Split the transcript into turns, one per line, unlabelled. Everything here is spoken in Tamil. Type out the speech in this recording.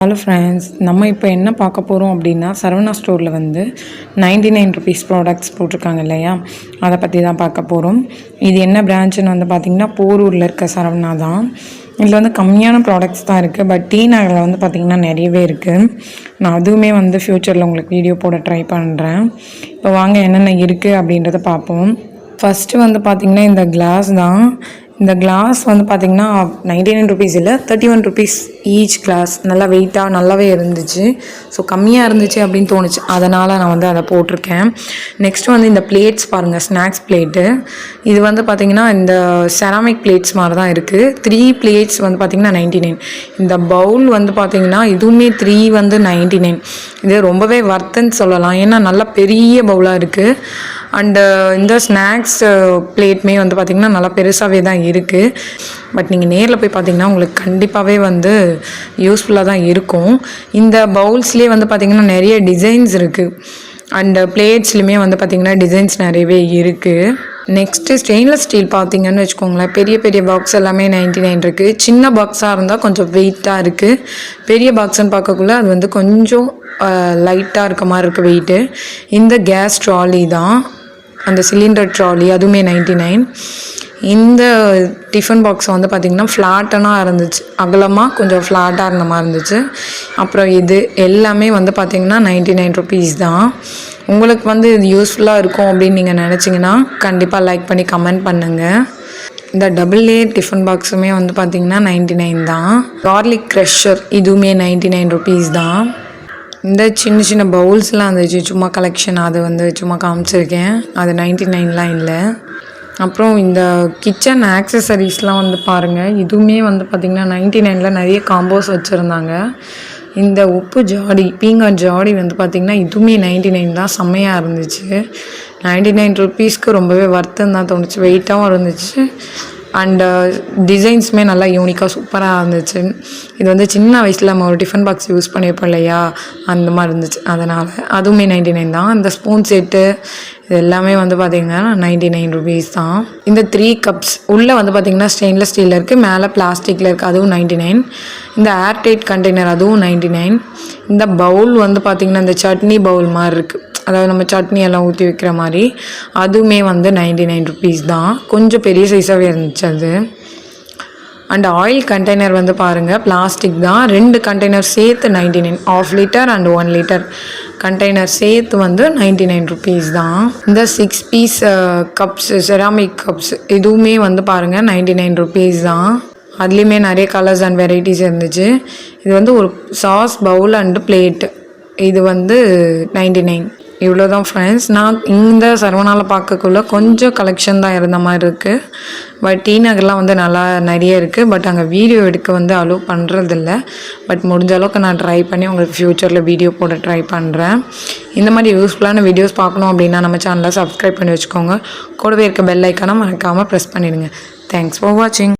ஹலோ ஃப்ரெண்ட்ஸ், நம்ம இப்போ என்ன பார்க்க போகிறோம் அப்படின்னா சரவணா ஸ்டோரில் வந்து 99 ருபீஸ் ப்ராடக்ட்ஸ் போட்டிருக்காங்க இல்லையா, அதை பற்றி தான் பார்க்க போகிறோம். இது என்ன பிரான்ச்சுன்னு வந்து பார்த்திங்கன்னா போரூரில் இருக்க சரவணா தான். இதில் வந்து கம்மியான ப்ராடக்ட்ஸ் தான் இருக்குது. பட் டி நகரில் வந்து பார்த்திங்கன்னா நிறையவே இருக்குது. நான் அதுவுமே வந்து ஃப்யூச்சரில் உங்களுக்கு வீடியோ போட ட்ரை பண்ணுறேன். இப்போ வாங்க என்னென்ன இருக்குது அப்படின்றத பார்ப்போம். ஃபஸ்ட்டு வந்து பார்த்திங்கன்னா இந்த கிளாஸ் தான். இந்த கிளாஸ் வந்து பார்த்திங்கன்னா 99 ருபீஸ் இல்லை, 31 ருபீஸ் ஈச் கிளாஸ். நல்லா வெயிட்டாக நல்லாவே இருந்துச்சு. ஸோ கம்மியாக இருந்துச்சு அப்படின்னு தோணுச்சு, அதனால் நான் வந்து அதை போட்டிருக்கேன். நெக்ஸ்ட்டு வந்து இந்த பிளேட்ஸ் பாருங்கள், ஸ்நாக்ஸ் பிளேட்டு. இது வந்து பார்த்திங்கன்னா இந்த செராமிக் பிளேட்ஸ் மாதிரி தான் இருக்குது. 3 பிளேட்ஸ் வந்து பார்த்திங்கன்னா 99. இந்த பவுல் வந்து பார்த்திங்கன்னா இதுவுமே 3 வந்து 99. இது ரொம்பவே வர்த்துன்னு சொல்லலாம், ஏன்னா நல்லா பெரிய பவுலாக இருக்குது. அண்டு இந்த ஸ்நாக்ஸ் பிளேட்மே வந்து பார்த்திங்கன்னா நல்லா பெருசாகவே தான் இருக்குது. பட் நீங்கள் நேரில் போய் பார்த்தீங்கன்னா உங்களுக்கு கண்டிப்பாகவே வந்து யூஸ்ஃபுல்லாக தான் இருக்கும். இந்த பவுல்ஸ்லேயே வந்து பார்த்திங்கன்னா நிறைய டிசைன்ஸ் இருக்குது. அண்ட் பிளேட்ஸ்லையுமே வந்து பார்த்திங்கன்னா டிசைன்ஸ் நிறையவே இருக்குது. நெக்ஸ்ட்டு ஸ்டெயின்லெஸ் ஸ்டீல் பார்த்திங்கன்னு வச்சுக்கோங்களேன், பெரிய பெரிய பாக்ஸ் எல்லாமே 99 இருக்குது. சின்ன பாக்ஸாக இருந்தால் கொஞ்சம் வெயிட்டாக இருக்குது. பெரிய பாக்ஸ்ன்னு பார்க்கக்குள்ள அது வந்து கொஞ்சம் லைட்டாக இருக்க மாதிரி இருக்குது வெயிட்டு. இந்த கேஸ் ட்ராலி தான், அந்த சிலிண்டர் ட்ராலி, அதுவுமே 99. இந்த டிஃபன் பாக்ஸ் வந்து பார்த்திங்கன்னா ஃப்ளாட்டனாக இருந்துச்சு, அகலமாக கொஞ்சம் ஃப்ளாட்டாக இருந்த மாதிரி இருந்துச்சு. அப்புறம் இது எல்லாமே வந்து பார்த்திங்கன்னா 99 ருபீஸ் தான். உங்களுக்கு வந்து இது யூஸ்ஃபுல்லாக இருக்கும் அப்படின்னு நீங்கள் நினச்சிங்கன்னா கண்டிப்பாக லைக் பண்ணி கமெண்ட் பண்ணுங்கள். இந்த டபுள் லேயர் டிஃபன் பாக்ஸுமே வந்து பார்த்திங்கன்னா 99 தான். கார்லிக் க்ரஷர் இதுவுமே 99 ருபீஸ் தான். இந்த சின்ன சின்ன பவுல்ஸ்லாம் இருந்துச்சு, சும்மா கலெக்ஷன், அது வந்து சும்மா காமிச்சிருக்கேன். அது 99லாம் இல்லை. அப்புறம் இந்த கிச்சன் ஆக்சசரிஸ்லாம் வந்து பாருங்கள், இதுவுமே வந்து பார்த்திங்கன்னா 99ல் நிறைய காம்போஸ் வச்சுருந்தாங்க. இந்த உப்பு ஜாடி, பீங்கான் ஜாடி வந்து பார்த்திங்கன்னா இதுவுமே 99 தான். செம்மையாக இருந்துச்சு. 99 ருபீஸ்க்கு ரொம்பவே வர்த்துன்னு தான் தோணுச்சு. வெயிட்டாகவும் இருந்துச்சு. அண்டு டிசைன்ஸுமே நல்லா யூனிக்காக சூப்பராக இருந்துச்சு. இது வந்து சின்ன வயசில் நம்ம ஒரு டிஃபன் பாக்ஸ் யூஸ் பண்ணியிருப்போம் இல்லையா, அந்த மாதிரி இருந்துச்சு. அதனால் அதுவுமே 99 தான். இந்த ஸ்பூன் செட்டு இது எல்லாமே வந்து பார்த்திங்கன்னா 99 ருபீஸ் தான். இந்த 3 கப்ஸ் உள்ளே வந்து பார்த்திங்கன்னா ஸ்டெயின்லெஸ் ஸ்டீலில் இருக்குது, மேலே பிளாஸ்டிக்கில் இருக்குது, அதுவும் 99. இந்த ஏர்டைட் கண்டெய்னர் அதுவும் 99. இந்த பவுல் வந்து பார்த்திங்கன்னா இந்த சட்னி பவுல் மாதிரி இருக்குது, அதாவது நம்ம சட்னி எல்லாம் ஊற்றி வைக்கிற மாதிரி, அதுவுமே வந்து 99 ருபீஸ் தான். கொஞ்சம் பெரிய சைஸாகவே இருந்துச்சு அது. அண்ட் ஆயில் கண்டெய்னர் வந்து பாருங்கள், பிளாஸ்டிக் தான். 2 கண்டெய்னர் சேர்த்து 99, 1/2 லிட்டர் அண்ட் 1 லிட்டர் கண்டெய்னர் சேர்த்து வந்து 99 ருபீஸ் தான். இந்த 6 பீஸ் கப்ஸ், செராமிக் கப்ஸ், இதுவுமே வந்து பாருங்கள் 99 ருபீஸ் தான். அதுலேயுமே நிறைய கலர்ஸ் அண்ட் வெரைட்டிஸ் இருந்துச்சு. இது வந்து ஒரு சாஸ் பவுல் அண்டு பிளேட்டு, இது வந்து 99. இவ்வளோ தான் ஃப்ரெண்ட்ஸ். நான் இந்த சரவணாவில் பார்க்கக்குள்ள கொஞ்சம் கலெக்ஷன் தான் இருந்த மாதிரி இருக்குது. பட் டி நகர்லாம் வந்து நல்லா நிறைய இருக்குது. பட் அங்கே வீடியோ எடுக்க வந்து அலோவ் பண்ணுறதில்ல. பட் முடிஞ்ச அளவுக்கு நான் ட்ரை பண்ணி உங்களுக்கு ஃப்யூச்சரில் வீடியோ போட ட்ரை பண்ணுறேன். இந்த மாதிரி யூஸ்ஃபுல்லான வீடியோஸ் பார்க்கணும் அப்படின்னா நம்ம சேனலை சப்ஸ்கிரைப் பண்ணி வச்சுக்கோங்க. கூடவே இருக்க பெல் ஐக்கானை மறக்காமல் ப்ரெஸ் பண்ணிடுங்க. தேங்க்ஸ் ஃபார் வாட்சிங்.